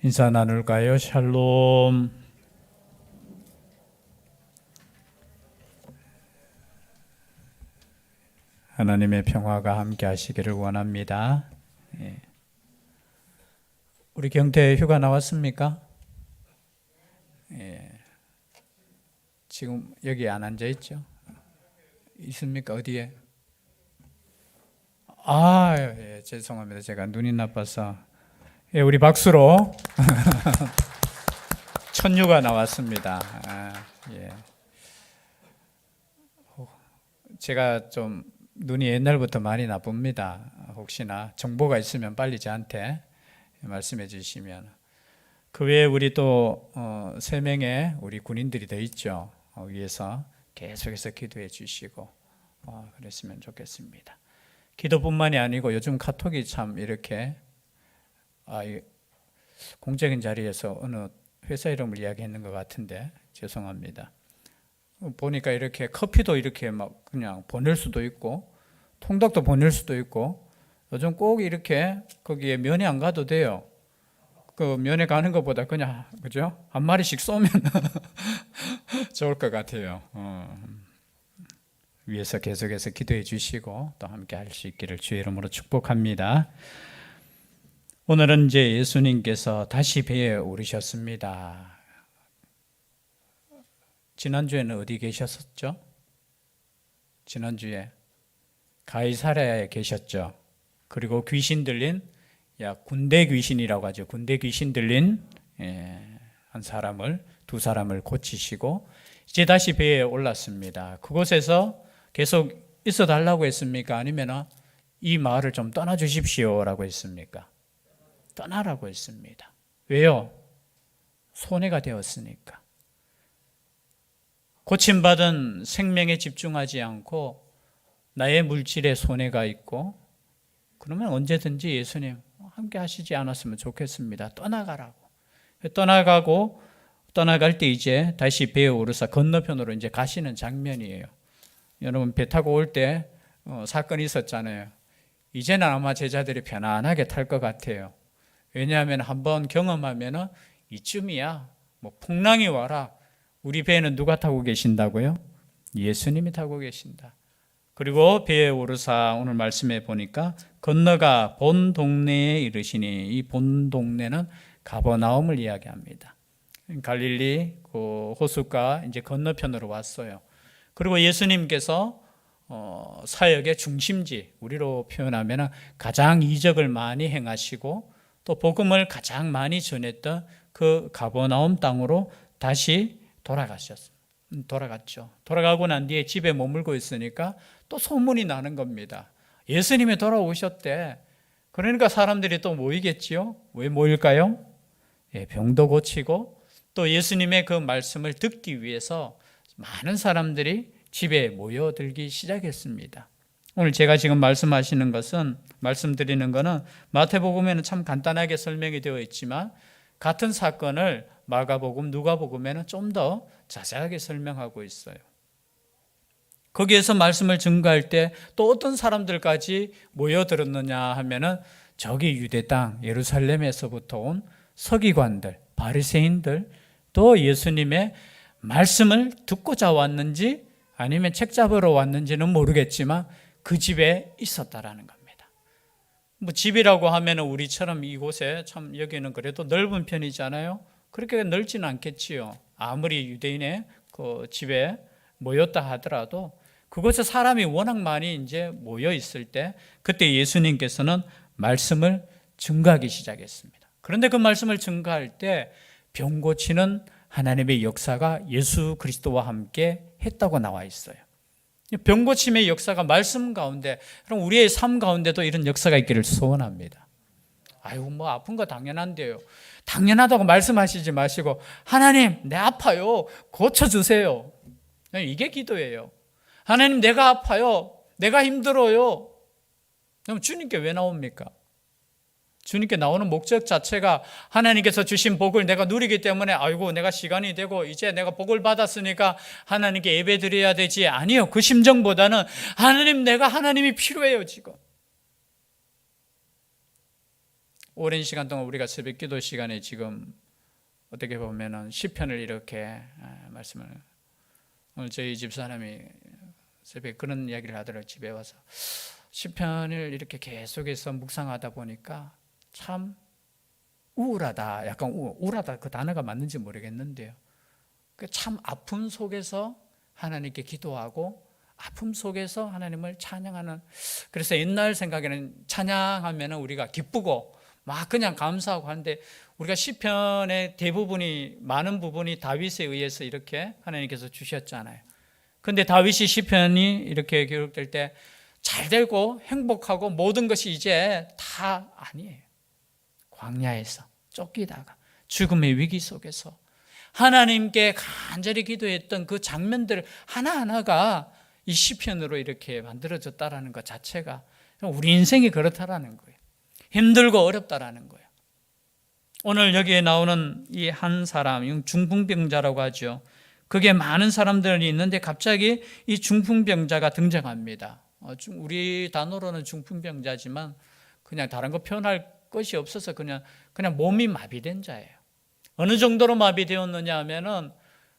인사 나눌까요? 샬롬. 하나님의 평화가 함께 하시기를 원합니다. 예. 우리 경태 휴가 나왔습니까? 예. 지금 여기 안 앉아 있죠? 있습니까? 어디에? 예, 죄송합니다. 제가 눈이 나빠서. 예, 우리 박수로 천유가 나왔습니다. 예. 제가 좀 눈이 옛날부터 많이 나쁩니다. 혹시나 정보가 있으면 빨리 저한테 말씀해 주시면. 그 외에 우리 또 3명의 우리 군인들이 더 있죠. 위에서 계속해서 기도해 주시고 그랬으면 좋겠습니다. 기도뿐만이 아니고 요즘 카톡이 참 이렇게 공적인 자리에서 어느 회사 이름을 이야기했는 것 같은데 죄송합니다. 보니까 이렇게 커피도 이렇게 막 그냥 보낼 수도 있고 통닭도 보낼 수도 있고 요즘 꼭 이렇게 거기에 면회 안 가도 돼요. 그 면회 가는 것보다 그냥 그죠? 한 마리씩 쏘면 좋을 것 같아요. 위에서 계속해서 기도해 주시고 또 함께 할 수 있기를 주의 이름으로 축복합니다. 오늘은 이제 예수님께서 다시 배에 오르셨습니다. 지난주에는 어디 계셨었죠? 지난주에 가이사랴에 계셨죠. 그리고 귀신 들린 군대 귀신이라고 하죠. 군대 귀신 들린 한 사람을, 2사람을 고치시고 이제 다시 배에 올랐습니다. 그곳에서 계속 있어 달라고 했습니까? 아니면 이 마을을 좀 떠나 주십시오라고 했습니까? 떠나라고 했습니다. 왜요? 손해가 되었으니까. 고침받은 생명에 집중하지 않고 나의 물질에 손해가 있고 그러면 언제든지 예수님 함께 하시지 않았으면 좋겠습니다. 떠나가라고. 떠나가고 떠나갈 때 이제 다시 배에 오르사 건너편으로 이제 가시는 장면이에요. 여러분 배 타고 올 때 사건이 있었잖아요. 이제는 아마 제자들이 편안하게 탈 것 같아요. 왜냐하면 한번 경험하면 이쯤이야. 뭐 풍랑이 와라. 우리 배에는 누가 타고 계신다고요? 예수님이 타고 계신다. 그리고 배에 오르사 오늘 말씀해 보니까 건너가 본 동네에 이르시니 이 본 동네는 가버나움을 이야기합니다. 갈릴리 그 호숫가 이제 건너편으로 왔어요. 그리고 예수님께서 사역의 중심지, 우리로 표현하면 가장 이적을 많이 행하시고 또 복음을 가장 많이 전했던 그 가버나움 땅으로 다시 돌아갔죠. 돌아가고 난 뒤에 집에 머물고 있으니까 또 소문이 나는 겁니다. 예수님이 돌아오셨대. 그러니까 사람들이 또 모이겠지요. 왜 모일까요? 병도 고치고 또 예수님의 그 말씀을 듣기 위해서 많은 사람들이 집에 모여들기 시작했습니다. 오늘 제가 지금 말씀드리는 것은 마태복음에는 참 간단하게 설명이 되어 있지만 같은 사건을 마가복음, 누가복음에는 좀 더 자세하게 설명하고 있어요. 거기에서 말씀을 증거할 때 또 어떤 사람들까지 모여들었느냐 하면은 저기 유대 땅 예루살렘에서부터 온 서기관들, 바리새인들, 또 예수님의 말씀을 듣고자 왔는지 아니면 책 잡으러 왔는지는 모르겠지만 그 집에 있었다라는 겁니다. 뭐 집이라고 하면 우리처럼 이곳에 참 여기는 그래도 넓은 편이잖아요. 그렇게 넓지는 않겠지요. 아무리 유대인의 그 집에 모였다 하더라도 그곳에 사람이 워낙 많이 이제 모여 있을 때 그때 예수님께서는 말씀을 증거하기 시작했습니다. 그런데 그 말씀을 증거할 때 병 고치는 하나님의 역사가 예수 그리스도와 함께 했다고 나와 있어요. 병 고침의 역사가 말씀 가운데, 그럼 우리의 삶 가운데도 이런 역사가 있기를 소원합니다. 뭐 아픈 거 당연한데요. 당연하다고 말씀하시지 마시고 하나님 내 아파요. 고쳐주세요. 이게 기도예요. 하나님 내가 아파요. 내가 힘들어요. 그럼 주님께 왜 나옵니까? 주님께 나오는 목적 자체가 하나님께서 주신 복을 내가 누리기 때문에 내가 시간이 되고 이제 내가 복을 받았으니까 하나님께 예배 드려야 되지. 아니요. 그 심정보다는 하나님이 필요해요 지금. 오랜 시간 동안 우리가 새벽 기도 시간에 지금 어떻게 보면은 시편을 이렇게 말씀을, 오늘 저희 집사람이 새벽에 그런 이야기를 하더라고요. 집에 와서 시편을 이렇게 계속해서 묵상하다 보니까 참 우울하다. 약간 우울하다 그 단어가 맞는지 모르겠는데요. 참 아픔 속에서 하나님께 기도하고 아픔 속에서 하나님을 찬양하는, 그래서 옛날 생각에는 찬양하면 우리가 기쁘고 막 그냥 감사하고 하는데, 우리가 시편의 대부분이, 많은 부분이 다윗에 의해서 이렇게 하나님께서 주셨잖아요. 근데 다윗이 시편이 이렇게 기록될 때 잘 되고 행복하고 모든 것이 이제 다 아니에요. 광야에서 쫓기다가 죽음의 위기 속에서 하나님께 간절히 기도했던 그 장면들 하나하나가 이 시편으로 이렇게 만들어졌다라는 것 자체가 우리 인생이 그렇다라는 거예요. 힘들고 어렵다라는 거예요. 오늘 여기에 나오는 이 한 사람, 중풍병자라고 하죠. 그게 많은 사람들이 있는데 갑자기 이 중풍병자가 등장합니다. 우리 단어로는 중풍병자지만 그냥 다른 거 표현할 것이 없어서 그냥 몸이 마비된 자예요. 어느 정도로 마비되었느냐 하면은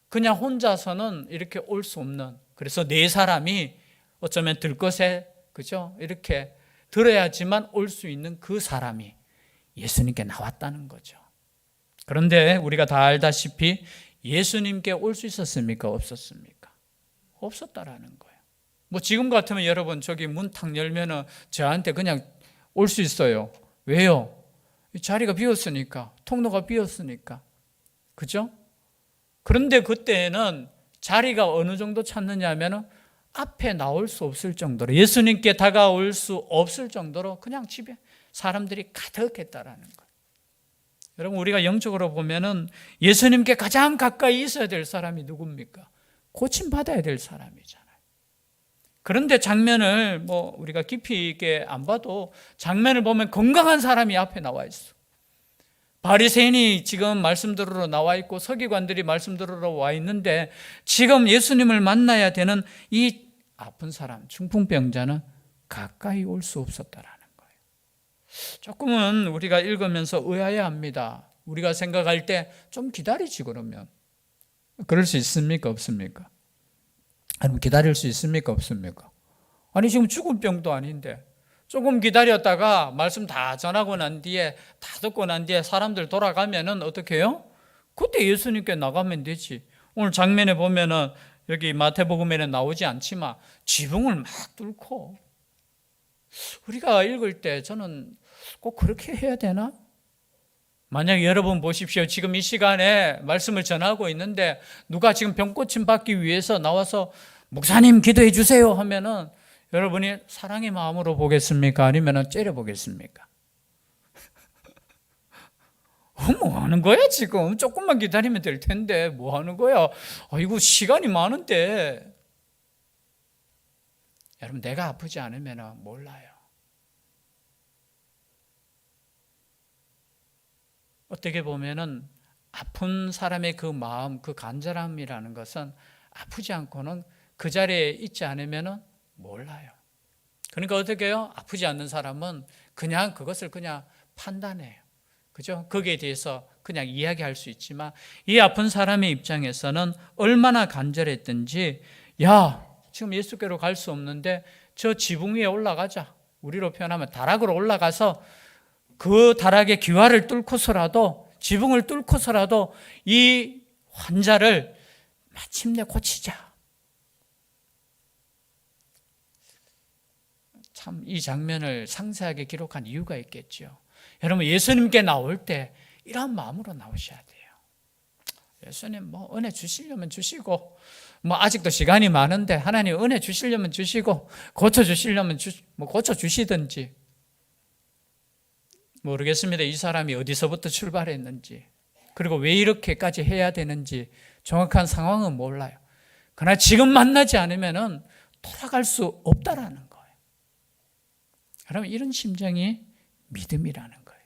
그냥 혼자서는 이렇게 올 수 없는, 그래서 네 사람이 어쩌면 들것에, 그죠? 이렇게 들어야지만 올 수 있는 그 사람이 예수님께 나왔다는 거죠. 그런데 우리가 다 알다시피 예수님께 올 수 있었습니까? 없었습니까? 없었다라는 거예요. 뭐 지금 같으면 여러분 저기 문 탁 열면은 저한테 그냥 올 수 있어요. 왜요? 자리가 비었으니까, 통로가 비었으니까. 그죠? 그런데 그때는 자리가 어느 정도 찾느냐 하면은 앞에 나올 수 없을 정도로, 예수님께 다가올 수 없을 정도로 그냥 집에 사람들이 가득했다라는 거예요. 여러분, 우리가 영적으로 보면은 예수님께 가장 가까이 있어야 될 사람이 누굽니까? 고침받아야 될 사람이잖아요. 그런데 장면을 뭐 우리가 깊이 있게 안 봐도 장면을 보면 건강한 사람이 앞에 나와 있어. 바리새인이 지금 말씀 들으러 나와 있고 서기관들이 말씀 들으러 와 있는데 지금 예수님을 만나야 되는 이 아픈 사람, 중풍병자는 가까이 올 수 없었다라는 거예요. 조금은 우리가 읽으면서 의아해합니다. 우리가 생각할 때 좀 기다리지 그러면. 그럴 수 있습니까? 없습니까? 아니면 기다릴 수 있습니까? 없습니까? 아니 지금 죽을 병도 아닌데 조금 기다렸다가 말씀 다 전하고 난 뒤에, 다 듣고 난 뒤에 사람들 돌아가면은 어떻게 해요? 그때 예수님께 나가면 되지. 오늘 장면에 보면은 여기 마태복음에는 나오지 않지만 지붕을 막 뚫고, 우리가 읽을 때 저는 꼭 그렇게 해야 되나? 만약 여러분 보십시오. 지금 이 시간에 말씀을 전하고 있는데 누가 지금 병고침 받기 위해서 나와서 목사님 기도해 주세요 하면은 여러분이 사랑의 마음으로 보겠습니까? 아니면 째려보겠습니까? 뭐 하는 거야 지금? 조금만 기다리면 될 텐데 뭐 하는 거야? 아이고 시간이 많은데. 여러분, 내가 아프지 않으면 몰라요. 어떻게 보면은 아픈 사람의 그 마음, 그 간절함이라는 것은 아프지 않고는 그 자리에 있지 않으면은 몰라요. 그러니까 어떻게 해요? 아프지 않는 사람은 그냥 그것을 그냥 판단해요. 그죠? 거기에 대해서 그냥 이야기할 수 있지만 이 아픈 사람의 입장에서는 얼마나 간절했든지, 야, 지금 예수께로 갈 수 없는데 저 지붕 위에 올라가자. 우리로 표현하면 다락으로 올라가서 그 다락의 기와를 뚫고서라도, 지붕을 뚫고서라도 이 환자를 마침내 고치자. 참 이 장면을 상세하게 기록한 이유가 있겠죠. 여러분, 예수님께 나올 때 이런 마음으로 나오셔야 돼요. 예수님 뭐 은혜 주시려면 주시고, 뭐 아직도 시간이 많은데 하나님 은혜 주시려면 주시고, 고쳐주시려면 고쳐주시든지. 모르겠습니다. 이 사람이 어디서부터 출발했는지, 그리고 왜 이렇게까지 해야 되는지 정확한 상황은 몰라요. 그러나 지금 만나지 않으면 돌아갈 수 없다라는 거예요. 여러분, 이런 심정이 믿음이라는 거예요.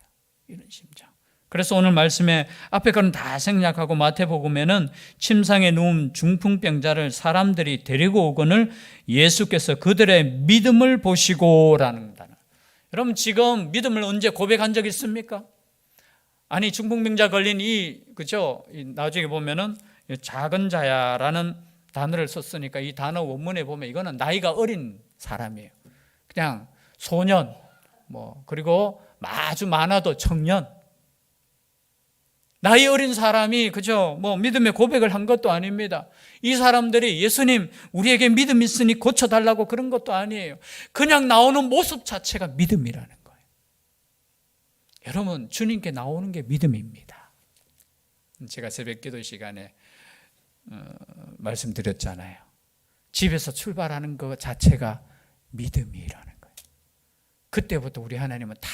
이런 심정. 그래서 오늘 말씀에 앞에 거는 다 생략하고 마태복음에는 침상에 누운 중풍병자를 사람들이 데리고 오거늘 예수께서 그들의 믿음을 보시고라는 단어. 그럼 지금 믿음을 언제 고백한 적 있습니까? 아니, 중풍병자 걸린 그죠? 나중에 보면은 작은 자야라는 단어를 썼으니까 이 단어 원문에 보면 이거는 나이가 어린 사람이에요. 그냥 소년, 그리고 아주 많아도 청년. 나이 어린 사람이, 그죠? 믿음의 고백을 한 것도 아닙니다. 이 사람들이 예수님, 우리에게 믿음 있으니 고쳐달라고 그런 것도 아니에요. 그냥 나오는 모습 자체가 믿음이라는 거예요. 여러분, 주님께 나오는 게 믿음입니다. 제가 새벽 기도 시간에 말씀드렸잖아요. 집에서 출발하는 것 자체가 믿음이라는 거예요. 그때부터 우리 하나님은 다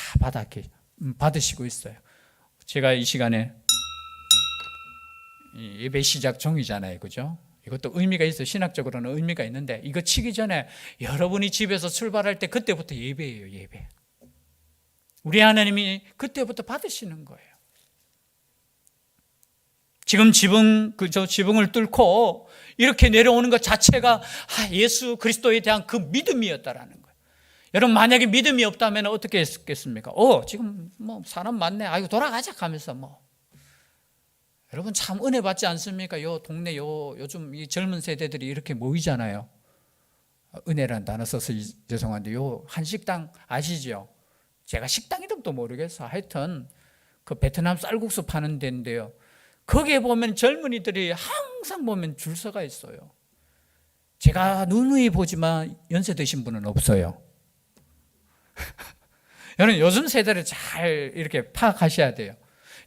받으시고 있어요. 제가 이 시간에 예배 시작 종이잖아요, 그죠? 이것도 의미가 있어요. 신학적으로는 의미가 있는데, 이거 치기 전에 여러분이 집에서 출발할 때 그때부터 예배예요, 예배. 우리 하나님이 그때부터 받으시는 거예요. 지금 지붕을 뚫고 이렇게 내려오는 것 자체가 예수 그리스도에 대한 그 믿음이었다라는 거예요. 여러분, 만약에 믿음이 없다면 어떻게 했겠습니까? 지금 사람 많네. 아이고, 돌아가자 하면서 여러분, 참 은혜 받지 않습니까? 동네 요즘 이 젊은 세대들이 이렇게 모이잖아요. 은혜라는 단어 써서 죄송한데, 한식당 아시죠? 제가 식당 이름도 모르겠어. 하여튼 그 베트남 쌀국수 파는 데인데요. 거기에 보면 젊은이들이 항상 보면 줄 서가 있어요. 제가 누누이 보지만 연세 드신 분은 없어요. 여러분, 요즘 세대를 잘 이렇게 파악하셔야 돼요.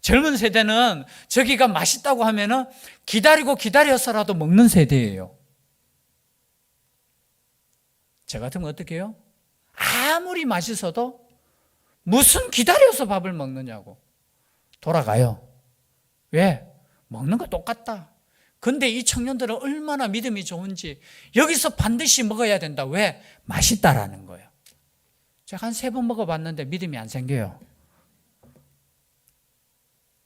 젊은 세대는 저기가 맛있다고 하면은 기다려서라도 먹는 세대예요. 저 같으면 어떻게 해요? 아무리 맛있어도 무슨 기다려서 밥을 먹느냐고 돌아가요. 왜? 먹는 거 똑같다. 근데 이 청년들은 얼마나 믿음이 좋은지 여기서 반드시 먹어야 된다. 왜? 맛있다라는 거예요. 제가 한 3번 먹어봤는데 믿음이 안 생겨요.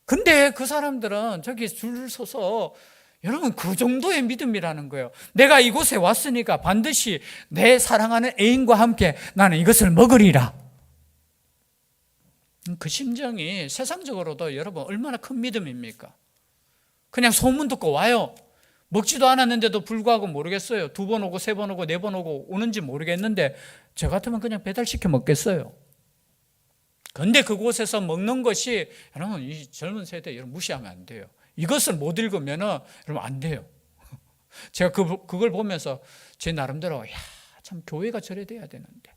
근데 그 사람들은 저기 줄 서서, 여러분, 그 정도의 믿음이라는 거예요. 내가 이곳에 왔으니까 반드시 내 사랑하는 애인과 함께 나는 이것을 먹으리라. 그 심정이 세상적으로도 여러분 얼마나 큰 믿음입니까? 그냥 소문 듣고 와요. 먹지도 않았는데도 불구하고 모르겠어요. 2번 오고 3번 오고 4번 오고 오는지 모르겠는데 저 같으면 그냥 배달시켜 먹겠어요. 그런데 그곳에서 먹는 것이, 여러분, 이 젊은 세대 여러분 무시하면 안 돼요. 이것을 못 읽으면 여러분 안 돼요. 제가 그걸 보면서 제 나름대로 참 교회가 저래 돼야 되는데,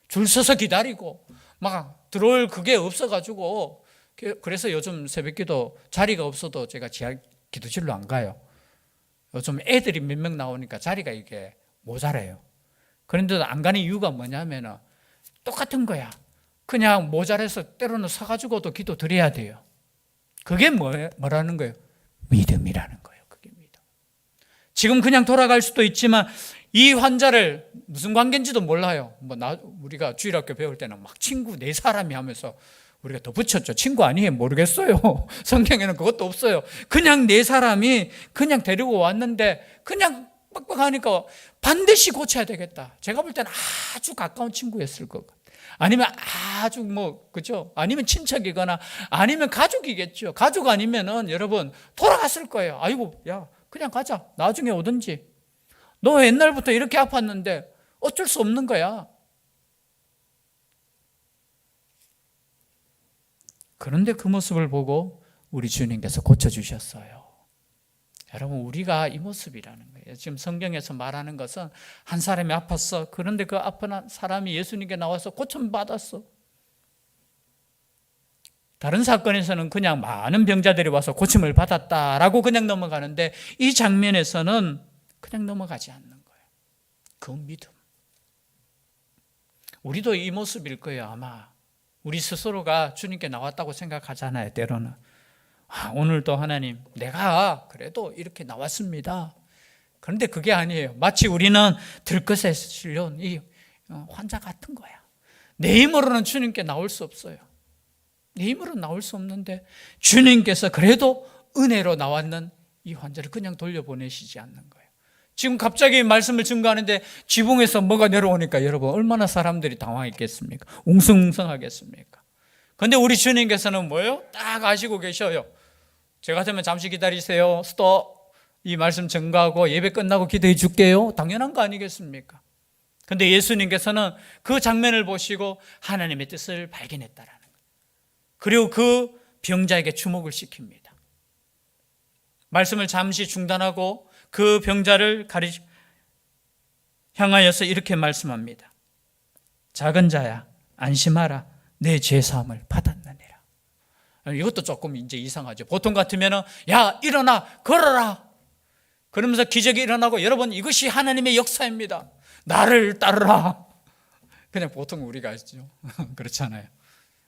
줄 서서 기다리고 막 들어올 그게 없어가지고, 그래서 요즘 새벽기도 자리가 없어도 제가 지하 기도실로 안 가요. 요즘 애들이 몇 명 나오니까 자리가 이게 모자라요. 그런데도 안 가는 이유가 뭐냐면 똑같은 거야. 그냥 모자라서 때로는 서가지고도 기도 드려야 돼요. 그게 뭐라는 거예요? 믿음이라는 거예요. 그게 믿음. 지금 그냥 돌아갈 수도 있지만 이 환자를 무슨 관계인지도 몰라요. 우리가 주일학교 배울 때는 막 친구 4사람이 하면서 우리가 더 붙였죠. 친구 아니에요? 모르겠어요. 성경에는 그것도 없어요. 그냥 4사람이 그냥 데리고 왔는데 그냥 빡빡하니까 반드시 고쳐야 되겠다. 제가 볼 때는 아주 가까운 친구였을 것 같아요. 아니면 아주 그죠? 아니면 친척이거나 아니면 가족이겠죠. 가족 아니면은 여러분 돌아갔을 거예요. 아이고, 야, 그냥 가자. 나중에 오든지. 너 옛날부터 이렇게 아팠는데 어쩔 수 없는 거야. 그런데 그 모습을 보고 우리 주님께서 고쳐주셨어요. 여러분, 우리가 이 모습이라는 거예요. 지금 성경에서 말하는 것은 한 사람이 아팠어. 그런데 그 아픈 사람이 예수님께 나와서 고침받았어. 다른 사건에서는 그냥 많은 병자들이 와서 고침을 받았다라고 그냥 넘어가는데, 이 장면에서는 그냥 넘어가지 않는 거예요. 그 믿음. 우리도 이 모습일 거예요, 아마. 우리 스스로가 주님께 나왔다고 생각하잖아요, 때로는. 오늘도 하나님, 내가 그래도 이렇게 나왔습니다. 그런데 그게 아니에요. 마치 우리는 들것에 실려온 이 환자 같은 거야. 내 힘으로는 주님께 나올 수 없어요. 내 힘으로는 나올 수 없는데 주님께서 그래도 은혜로 나왔는 이 환자를 그냥 돌려보내시지 않는 거예요. 지금 갑자기 말씀을 증거하는데 지붕에서 뭐가 내려오니까 여러분 얼마나 사람들이 당황했겠습니까? 웅성웅성하겠습니까? 근데 우리 주님께서는 뭐예요? 딱 아시고 계셔요. 제 같으면 잠시 기다리세요. 스톱. 이 말씀 증거하고 예배 끝나고 기도해 줄게요. 당연한 거 아니겠습니까? 근데 예수님께서는 그 장면을 보시고 하나님의 뜻을 발견했다라는 거예요. 그리고 그 병자에게 주목을 시킵니다. 말씀을 잠시 중단하고 그 병자를 향하여서 이렇게 말씀합니다. 작은 자야, 안심하라. 내 죄사함을 받았느니라. 이것도 조금 이제 이상하죠. 보통 같으면은 야, 일어나, 걸어라. 그러면서 기적이 일어나고 여러분 이것이 하나님의 역사입니다. 나를 따르라. 그냥 보통 우리가 하죠. 그렇잖아요.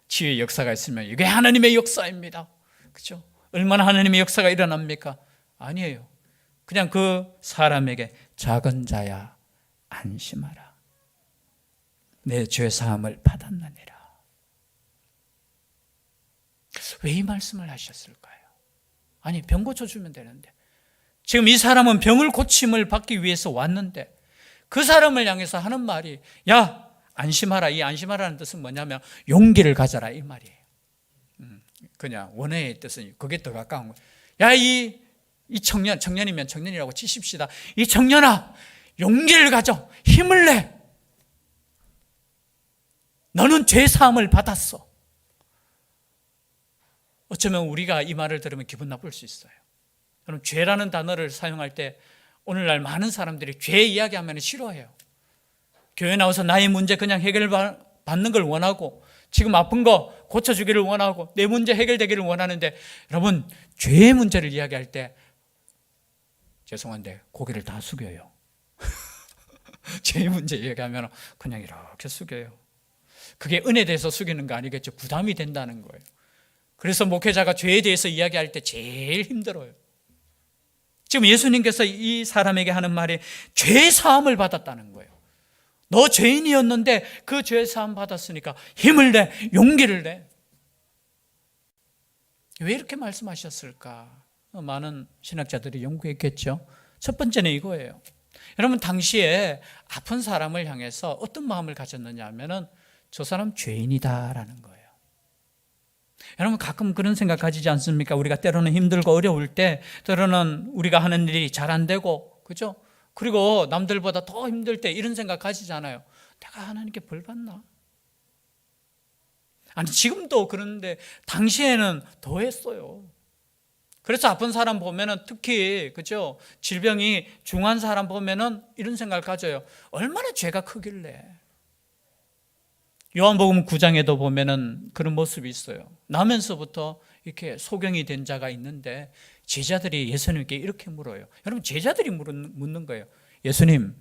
치유의 역사가 있으면 이게 하나님의 역사입니다. 그렇죠? 얼마나 하나님의 역사가 일어납니까? 아니에요. 그냥 그 사람에게 작은 자야 안심하라. 내 죄사함을 받았느니라. 왜 이 말씀을 하셨을까요? 아니 병 고쳐주면 되는데 지금 이 사람은 병을 고침을 받기 위해서 왔는데 그 사람을 향해서 하는 말이 야 안심하라. 이 안심하라는 뜻은 뭐냐면 용기를 가져라 이 말이에요. 그냥 원어의 뜻은 그게 더 가까운 거예요. 야 이 청년이면 청년이라고 치십시다. 이 청년아 용기를 가져 힘을 내. 너는 죄사함을 받았어. 어쩌면 우리가 이 말을 들으면 기분 나쁠 수 있어요. 여러분 죄라는 단어를 사용할 때 오늘날 많은 사람들이 죄 이야기하면 싫어해요. 교회 나와서 나의 문제 그냥 해결받는 걸 원하고 지금 아픈 거 고쳐주기를 원하고 내 문제 해결되기를 원하는데 여러분 죄의 문제를 이야기할 때 죄송한데 고개를 다 숙여요. 죄의 문제 이야기하면 그냥 이렇게 숙여요. 그게 은혜에 대해서 숙이는 거 아니겠죠. 부담이 된다는 거예요. 그래서 목회자가 죄에 대해서 이야기할 때 제일 힘들어요. 지금 예수님께서 이 사람에게 하는 말이 죄 사함을 받았다는 거예요. 너 죄인이었는데 그 죄 사함 받았으니까 힘을 내, 용기를 내. 왜 이렇게 말씀하셨을까? 많은 신학자들이 연구했겠죠. 첫 번째는 이거예요. 여러분 당시에 아픈 사람을 향해서 어떤 마음을 가졌느냐 하면은 저 사람 죄인이다라는 거예요. 여러분 가끔 그런 생각 가지지 않습니까? 우리가 때로는 힘들고 어려울 때 때로는 우리가 하는 일이 잘 안 되고 그죠? 그리고 남들보다 더 힘들 때 이런 생각 가지잖아요. 내가 하나님께 벌 받나? 아니 지금도 그런데 당시에는 더 했어요. 그래서 아픈 사람 보면은 특히 그죠? 질병이 중한 사람 보면은 이런 생각을 가져요. 얼마나 죄가 크길래. 요한복음 9장에도 보면은 그런 모습이 있어요. 나면서부터 이렇게 소경이 된 자가 있는데 제자들이 예수님께 이렇게 물어요. 여러분 제자들이 묻는 거예요. 예수님,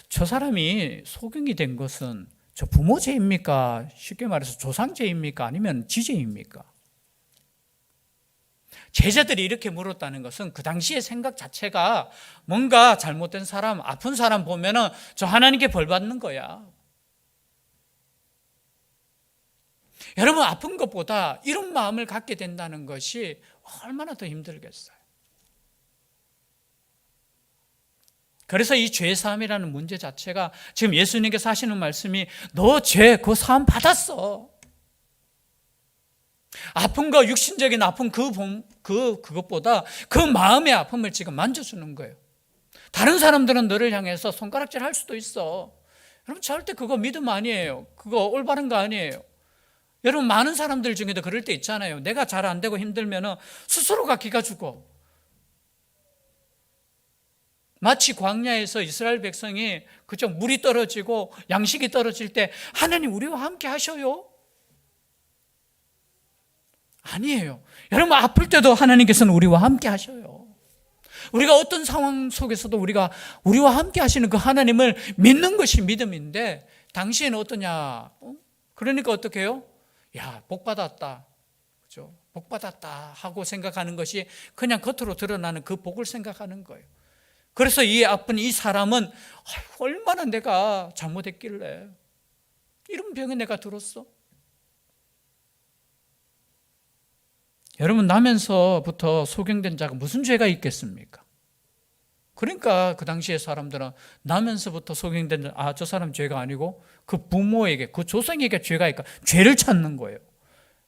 저 사람이 소경이 된 것은 저 부모 죄입니까? 쉽게 말해서 조상 죄입니까? 아니면 지죄입니까? 제자들이 이렇게 물었다는 것은 그 당시의 생각 자체가 뭔가 잘못된 사람, 아픈 사람 보면은 저 하나님께 벌 받는 거야. 여러분 아픈 것보다 이런 마음을 갖게 된다는 것이 얼마나 더 힘들겠어요. 그래서 이 죄사함이라는 문제 자체가 지금 예수님께서 하시는 말씀이 너 죄 그 사함 받았어. 아픈 거 육신적인 아픔 그것보다 그 마음의 아픔을 지금 만져주는 거예요. 다른 사람들은 너를 향해서 손가락질 할 수도 있어. 여러분 절대 그거 믿음 아니에요. 그거 올바른 거 아니에요. 여러분 많은 사람들 중에도 그럴 때 있잖아요. 내가 잘 안 되고 힘들면 스스로가 기가 죽어. 마치 광야에서 이스라엘 백성이 그저 물이 떨어지고 양식이 떨어질 때 하나님 우리와 함께 하셔요? 아니에요. 여러분 아플 때도 하나님께서는 우리와 함께 하셔요. 우리가 어떤 상황 속에서도 우리와 함께 하시는 그 하나님을 믿는 것이 믿음인데 당시에는 어떠냐? 그러니까 어떻게 해요? 야, 복 받았다. 그죠? 복 받았다 하고 생각하는 것이 그냥 겉으로 드러나는 그 복을 생각하는 거예요. 그래서 이 아픈 이 사람은 얼마나 내가 잘못했길래 이런 병에 내가 들었어? 여러분 나면서부터 소경된 자가 무슨 죄가 있겠습니까? 그러니까 그 당시에 사람들은 나면서부터 소경된 저 사람 죄가 아니고 그 부모에게 그 조상에게 죄가 있까 죄를 찾는 거예요.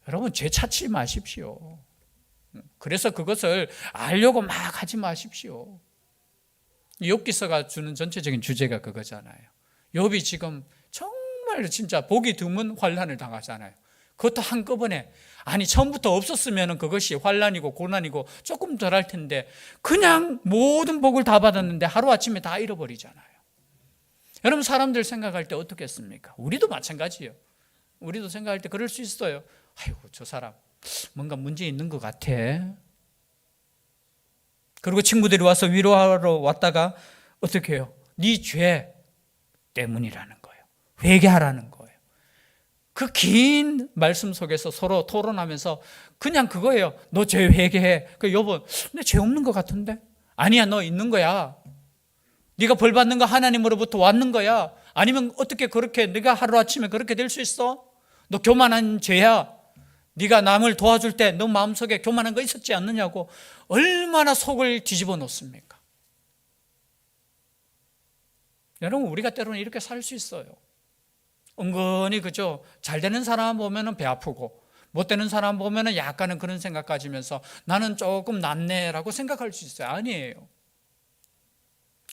여러분 죄 찾지 마십시오. 그래서 그것을 알려고 막 하지 마십시오. 욥기서가 주는 전체적인 주제가 그거잖아요. 욥이 지금 정말 진짜 보기 드문 환난을 당하잖아요. 그것도 한꺼번에. 아니 처음부터 없었으면 그것이 환난이고 고난이고 조금 덜할 텐데 그냥 모든 복을 다 받았는데 하루아침에 다 잃어버리잖아요. 여러분 사람들 생각할 때 어떻겠습니까? 우리도 마찬가지예요. 우리도 생각할 때 그럴 수 있어요. 아이고 저 사람 뭔가 문제 있는 것 같아. 그리고 친구들이 와서 위로하러 왔다가 어떻게 해요? 네 죄 때문이라는 거예요. 회개하라는 거예요. 그 긴 말씀 속에서 서로 토론하면서 그냥 그거예요. 너 죄 회개해. 그 여보, 내 죄 없는 것 같은데? 아니야, 너 있는 거야. 네가 벌 받는 거 하나님으로부터 왔는 거야. 아니면 어떻게 그렇게 네가 하루아침에 그렇게 될 수 있어? 너 교만한 죄야. 네가 남을 도와줄 때 너 마음속에 교만한 거 있었지 않느냐고 얼마나 속을 뒤집어 놓습니까? 여러분 우리가 때로는 이렇게 살 수 있어요. 은근히 그죠? 잘 되는 사람 보면은 배 아프고 못 되는 사람 보면은 약간은 그런 생각 가지면서 나는 조금 낫네라고 생각할 수 있어요. 아니에요.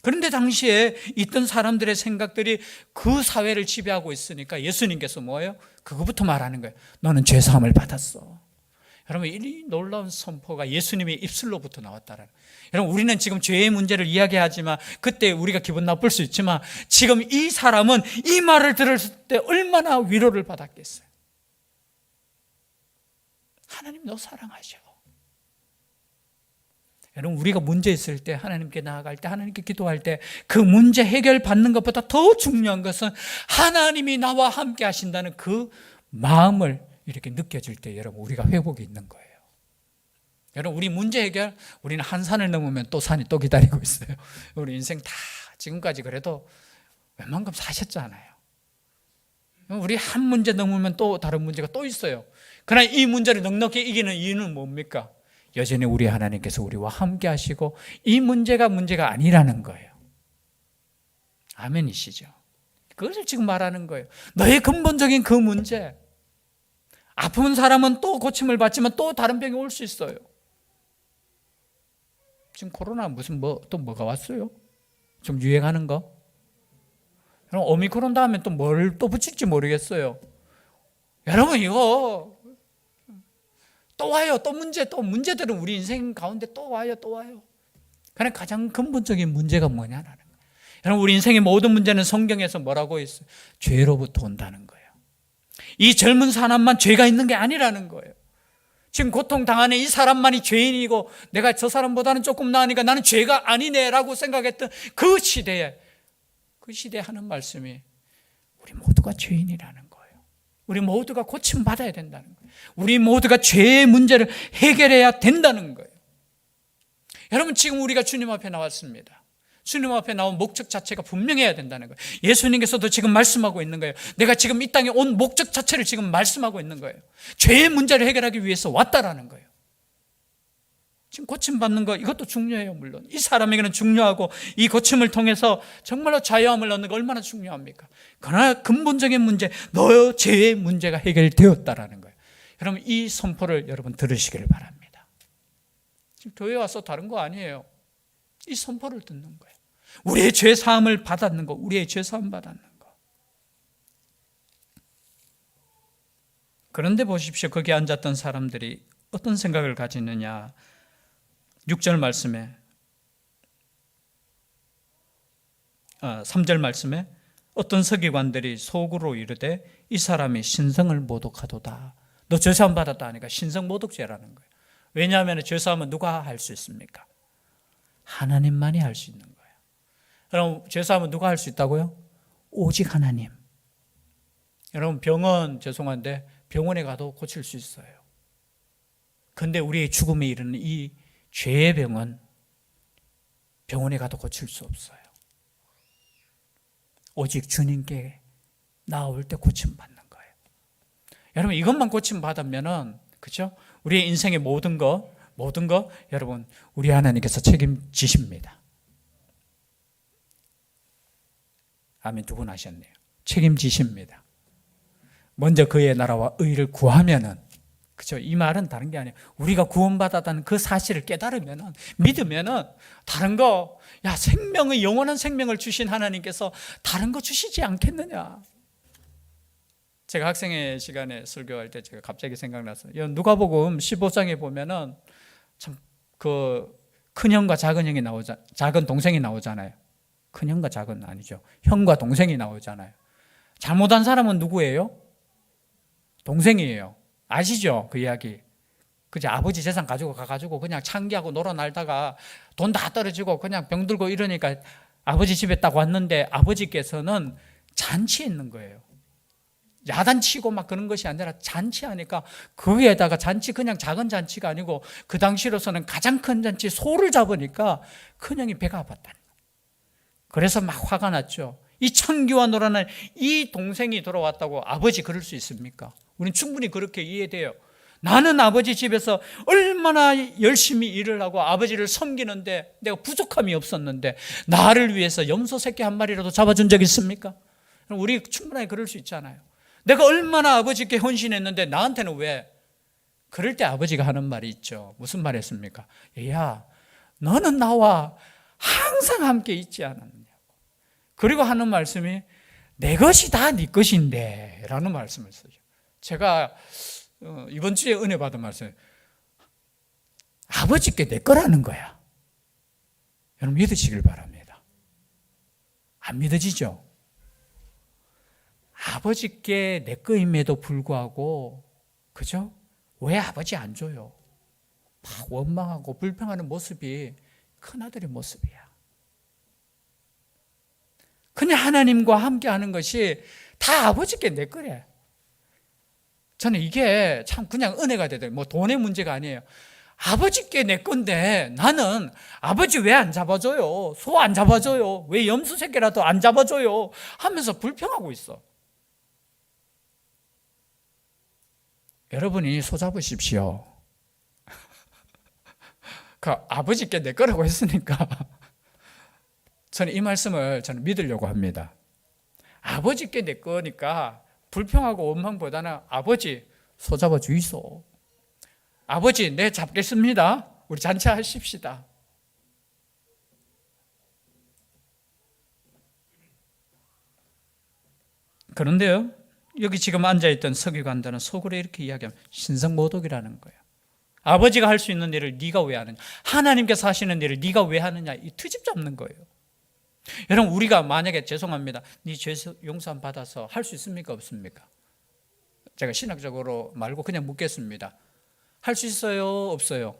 그런데 당시에 있던 사람들의 생각들이 그 사회를 지배하고 있으니까 예수님께서 뭐예요? 그거부터 말하는 거예요. 너는 죄사함을 받았어. 여러분 이 놀라운 선포가 예수님의 입술로부터 나왔다라는 거예요. 여러분 우리는 지금 죄의 문제를 이야기하지만 그때 우리가 기분 나쁠 수 있지만 지금 이 사람은 이 말을 들었을 때 얼마나 위로를 받았겠어요. 하나님 너 사랑하셔. 여러분 우리가 문제 있을 때 하나님께 나아갈 때 하나님께 기도할 때 그 문제 해결받는 것보다 더 중요한 것은 하나님이 나와 함께 하신다는 그 마음을 이렇게 느껴질 때 여러분 우리가 회복이 있는 거예요. 여러분 우리 문제 해결 우리는 한 산을 넘으면 또 산이 또 기다리고 있어요. 우리 인생 다 지금까지 그래도 웬만큼 사셨잖아요. 우리 한 문제 넘으면 또 다른 문제가 또 있어요. 그러나 이 문제를 넉넉히 이기는 이유는 뭡니까? 여전히 우리 하나님께서 우리와 함께 하시고 이 문제가 아니라는 거예요. 아멘이시죠? 그것을 지금 말하는 거예요. 너의 근본적인 그 문제. 아픈 사람은 또 고침을 받지만 또 다른 병이 올 수 있어요. 지금 코로나 또 뭐가 왔어요? 좀 유행하는 거? 그럼 오미크론 다음에 또 뭘 또 붙일지 모르겠어요. 여러분 이거 또 와요. 또 문제들은 우리 인생 가운데 또 와요. 그러니까 가장 근본적인 문제가 뭐냐라는 거예요. 여러분 우리 인생의 모든 문제는 성경에서 뭐라고 했어요? 죄로부터 온다는 거예요. 이 젊은 사람만 죄가 있는 게 아니라는 거예요. 지금 고통당하는 이 사람만이 죄인이고 내가 저 사람보다는 조금 나으니까 나는 죄가 아니네라고 생각했던 그 시대에 하는 말씀이 우리 모두가 죄인이라는 거예요. 우리 모두가 고침받아야 된다는 거예요. 우리 모두가 죄의 문제를 해결해야 된다는 거예요. 여러분 지금 우리가 주님 앞에 나왔습니다. 주님 앞에 나온 목적 자체가 분명해야 된다는 거예요. 예수님께서도 지금 말씀하고 있는 거예요. 내가 지금 이 땅에 온 목적 자체를 지금 말씀하고 있는 거예요. 죄의 문제를 해결하기 위해서 왔다라는 거예요. 지금 고침받는 거 이것도 중요해요. 물론 이 사람에게는 중요하고 이 고침을 통해서 정말로 자유함을 얻는 거 얼마나 중요합니까? 그러나 근본적인 문제, 너의 죄의 문제가 해결되었다라는 거예요. 여러분 이 선포를 여러분 들으시기를 바랍니다. 지금 교회 와서 다른 거 아니에요. 이 선포를 듣는 거예요. 우리의 죄 사함을 받았는 거, 우리의 죄 사함 받았는 거. 그런데 보십시오. 거기 앉았던 사람들이 어떤 생각을 가지느냐. 6절 말씀에 3절 말씀에 어떤 서기관들이 속으로 이르되 이 사람이 신성을 모독하도다. 너 죄사함 받았다 하니까 신성 모독죄라는 거예요. 왜냐하면 죄사함은 누가 할 수 있습니까? 하나님만이 할 수 있는 거예요. 여러분 죄사함은 누가 할 수 있다고요? 오직 하나님. 여러분 병은 죄송한데 병원에 가도 고칠 수 있어요. 그런데 우리의 죽음에 이르는 이 죄의 병은 병원에 가도 고칠 수 없어요. 오직 주님께 나올 때 고침받는 거예요. 여러분 이것만 고침받으면은 그렇죠? 우리의 인생의 모든 거 여러분 우리 하나님께서 책임지십니다. 아멘. 두 번 하셨네요. 책임지십니다. 먼저 그의 나라와 의를 구하면은, 그죠? 이 말은 다른 게 아니에요. 우리가 구원받았다는 그 사실을 깨달으면은, 믿으면은, 다른 거, 야, 생명의, 영원한 생명을 주신 하나님께서 다른 거 주시지 않겠느냐. 제가 학생회 시간에 설교할 때 제가 갑자기 생각났어요. 누가복음 15장에 보면은 참 그 큰형과 작은형이 작은 동생이 나오잖아요. 큰형과 작은 아니죠. 형과 동생이 나오잖아요. 잘못한 사람은 누구예요? 동생이에요. 아시죠? 그 이야기. 그죠? 아버지 재산 가지고 가가지고 그냥 창기하고 놀아날다가 돈 다 떨어지고 그냥 병들고 이러니까 아버지 집에 딱 왔는데 아버지께서는 잔치했는 거예요. 야단치고 막 그런 것이 아니라 잔치하니까 거기에다가 잔치 그냥 작은 잔치가 아니고 그 당시로서는 가장 큰 잔치 소를 잡으니까 큰형이 배가 아팠다. 그래서 막 화가 났죠. 이 창기와 놀아날 이 동생이 돌아왔다고 아버지 그럴 수 있습니까? 우리는 충분히 그렇게 이해돼요. 나는 아버지 집에서 얼마나 열심히 일을 하고 아버지를 섬기는데 내가 부족함이 없었는데 나를 위해서 염소 새끼 한 마리라도 잡아준 적 있습니까? 우리 충분하게 그럴 수 있잖아요. 내가 얼마나 아버지께 헌신했는데 나한테는 왜? 그럴 때 아버지가 하는 말이 있죠. 무슨 말 했습니까? 야, 너는 나와 항상 함께 있지 않았느냐고. 그리고 하는 말씀이 내 것이 다 네 것인데 라는 말씀을 써요. 제가 이번 주에 은혜 받은 말씀, 아버지께 내 거라는 거야. 여러분 믿으시길 바랍니다. 안 믿어지죠? 아버지께 내 거임에도 불구하고, 그죠? 왜 아버지 안 줘요? 막 원망하고 불평하는 모습이 큰아들의 모습이야. 그냥 하나님과 함께 하는 것이 다 아버지께 내 거래. 저는 이게 참 그냥 은혜가 되더라고요. 뭐 돈의 문제가 아니에요. 아버지께 내 건데 나는 아버지 왜 안 잡아줘요? 소 안 잡아줘요? 왜 염소 새끼라도 안 잡아줘요? 하면서 불평하고 있어. 여러분이 소 잡으십시오. 그 아버지께 내 거라고 했으니까 저는 이 말씀을 저는 믿으려고 합니다. 아버지께 내 거니까 불평하고 원망보다는 아버지 소 잡아 주이소. 아버지 내 잡겠습니다. 우리 잔치하십시다. 그런데요, 여기 지금 앉아있던 서기관들은 속으로 이렇게 이야기하면 신성모독이라는 거예요. 아버지가 할 수 있는 일을 네가 왜 하느냐, 하나님께서 하시는 일을 네가 왜 하느냐, 이 트집 잡는 거예요. 여러분 우리가 만약에 죄송합니다, 네 죄 용서 받아서 할 수 있습니까 없습니까? 제가 신학적으로 말고 그냥 묻겠습니다. 할 수 있어요 없어요?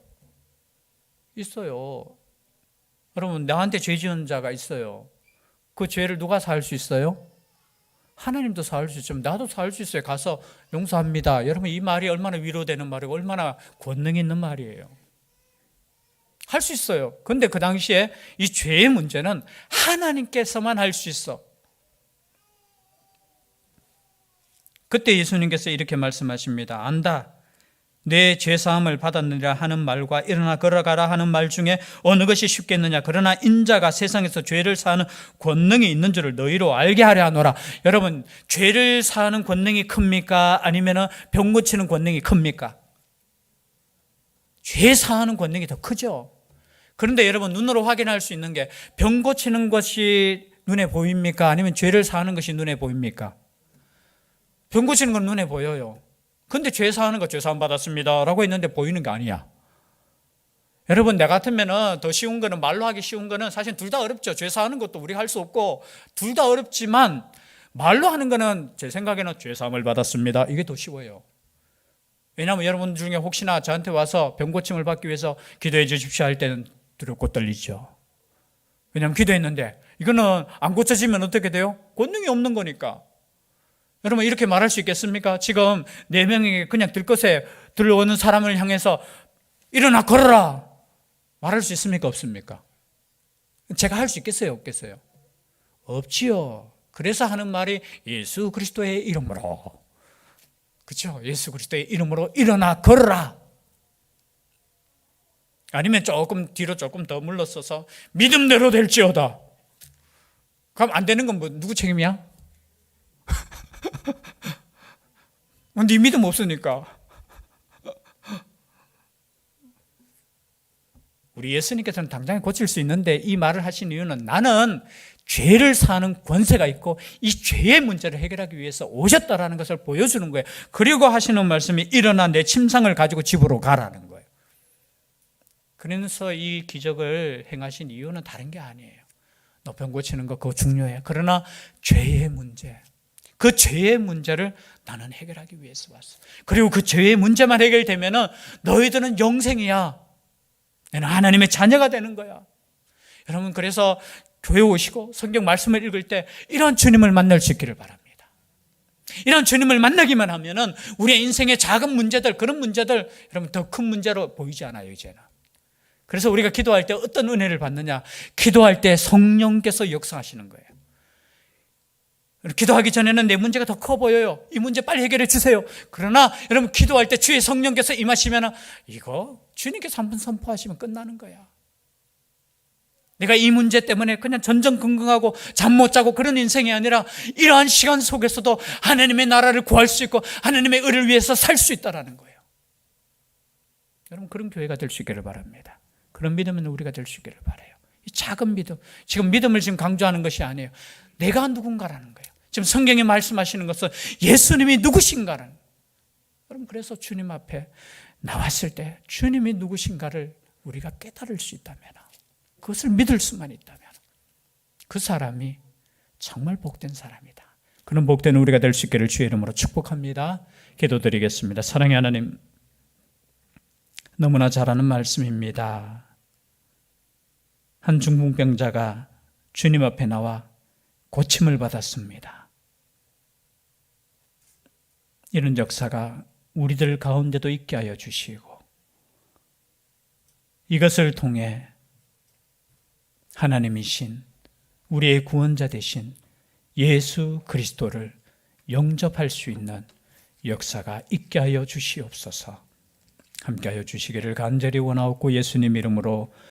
있어요. 여러분 나한테 죄 지은 자가 있어요. 그 죄를 누가 사할 수 있어요? 하나님도 사할 수 있지만 나도 사할 수 있어요. 가서 용서합니다. 여러분 이 말이 얼마나 위로되는 말이고 얼마나 권능 있는 말이에요. 할 수 있어요. 그런데 그 당시에 이 죄의 문제는 하나님께서만 할 수 있어. 그때 예수님께서 이렇게 말씀하십니다. 안다. 내 죄사함을 받았느니라 하는 말과 일어나 걸어가라 하는 말 중에 어느 것이 쉽겠느냐. 그러나 인자가 세상에서 죄를 사하는 권능이 있는 줄을 너희로 알게 하려 하노라. 여러분 죄를 사하는 권능이 큽니까? 아니면 병 고치는 권능이 큽니까? 죄 사하는 권능이 더 크죠. 그런데 여러분 눈으로 확인할 수 있는 게 병 고치는 것이 눈에 보입니까? 아니면 죄를 사하는 것이 눈에 보입니까? 병 고치는 건 눈에 보여요. 근데 죄 사하는 거 죄 사함 받았습니다 라고 했는데 보이는 게 아니야. 여러분 내 같으면 더 쉬운 거는, 말로 하기 쉬운 거는 사실 둘 다 어렵죠. 죄 사하는 것도 우리가 할 수 없고 둘 다 어렵지만 말로 하는 거는 제 생각에는 죄 사함을 받았습니다 이게 더 쉬워요. 왜냐하면 여러분 중에 혹시나 저한테 와서 병 고침을 받기 위해서 기도해 주십시오 할 때는 두렵고 떨리죠. 왜냐하면 기도했는데 이거는 안 고쳐지면 어떻게 돼요? 권능이 없는 거니까. 여러분 이렇게 말할 수 있겠습니까? 지금 4명에게 그냥 들것에 들어오는 사람을 향해서 일어나 걸어라 말할 수 있습니까? 없습니까? 제가 할 수 있겠어요? 없겠어요? 없지요. 그래서 하는 말이 예수 그리스도의 이름으로, 그렇죠? 예수 그리스도의 이름으로 일어나 걸어라. 아니면 조금 뒤로 조금 더 물러서서 믿음대로 될지어다. 믿음대로 될지어다. 그렇죠? 믿음대로 될지어다. 믿음대로 될지어다. 믿음대로 될지어다. 믿음대로 될지어다. 믿음대로 될지어다. 믿음대로 될지어다. 믿음대로 될지어다. 믿음대로 될지어다. 믿음대로 될지어다. 믿음대로 될지어다. 믿음대로 될지어다. 여러분 그럼 안 되는 건 뭐 누구 책임이야? 네 믿음 없으니까. 우리 예수님께서는 당장에 고칠 수 있는데 이 말을 하신 이유는 나는 죄를 사는 권세가 있고 이 죄의 문제를 해결하기 위해서 오셨다라는 것을 보여주는 거예요. 그리고 하시는 말씀이 일어나 내 침상을 가지고 집으로 가라는 거예요. 그래서 이 기적을 행하신 이유는 다른 게 아니에요. 너 병 고치는 거 그거 중요해. 그러나 죄의 문제, 그 죄의 문제를 나는 해결하기 위해서 왔어. 그리고 그 죄의 문제만 해결되면은 너희들은 영생이야. 너는 하나님의 자녀가 되는 거야. 여러분, 그래서 교회 오시고 성경 말씀을 읽을 때 이런 주님을 만날 수 있기를 바랍니다. 이런 주님을 만나기만 하면은 우리의 인생의 작은 문제들, 그런 문제들 여러분 더 큰 문제로 보이지 않아요, 이제는. 그래서 우리가 기도할 때 어떤 은혜를 받느냐? 기도할 때 성령께서 역사하시는 거예요. 기도하기 전에는 내 문제가 더 커 보여요. 이 문제 빨리 해결해 주세요. 그러나 여러분 기도할 때 주의 성령께서 임하시면 이거 주님께서 한번 선포하시면 끝나는 거야. 내가 이 문제 때문에 그냥 전전긍긍하고 잠 못 자고 그런 인생이 아니라 이러한 시간 속에서도 하나님의 나라를 구할 수 있고 하나님의 의를 위해서 살 수 있다는 거예요. 여러분 그런 교회가 될 수 있기를 바랍니다. 그런 믿음은 우리가 될 수 있기를 바라요. 이 작은 믿음, 지금 믿음을 지금 강조하는 것이 아니에요. 내가 누군가라는 거예요. 지금 성경에 말씀하시는 것은 예수님이 누구신가라는. 여러분 그래서 주님 앞에 나왔을 때 주님이 누구신가를 우리가 깨달을 수 있다면, 그것을 믿을 수만 있다면 그 사람이 정말 복된 사람이다. 그런 복된 우리가 될 수 있기를 주의 이름으로 축복합니다. 기도드리겠습니다. 사랑의 하나님, 너무나 잘 아는 말씀입니다. 한 중풍병자가 주님 앞에 나와 고침을 받았습니다. 이런 역사가 우리들 가운데도 있게 하여 주시고 이것을 통해 하나님이신 우리의 구원자 되신 예수 그리스도를 영접할 수 있는 역사가 있게 하여 주시옵소서. 함께 하여 주시기를 간절히 원하옵고 예수님 이름으로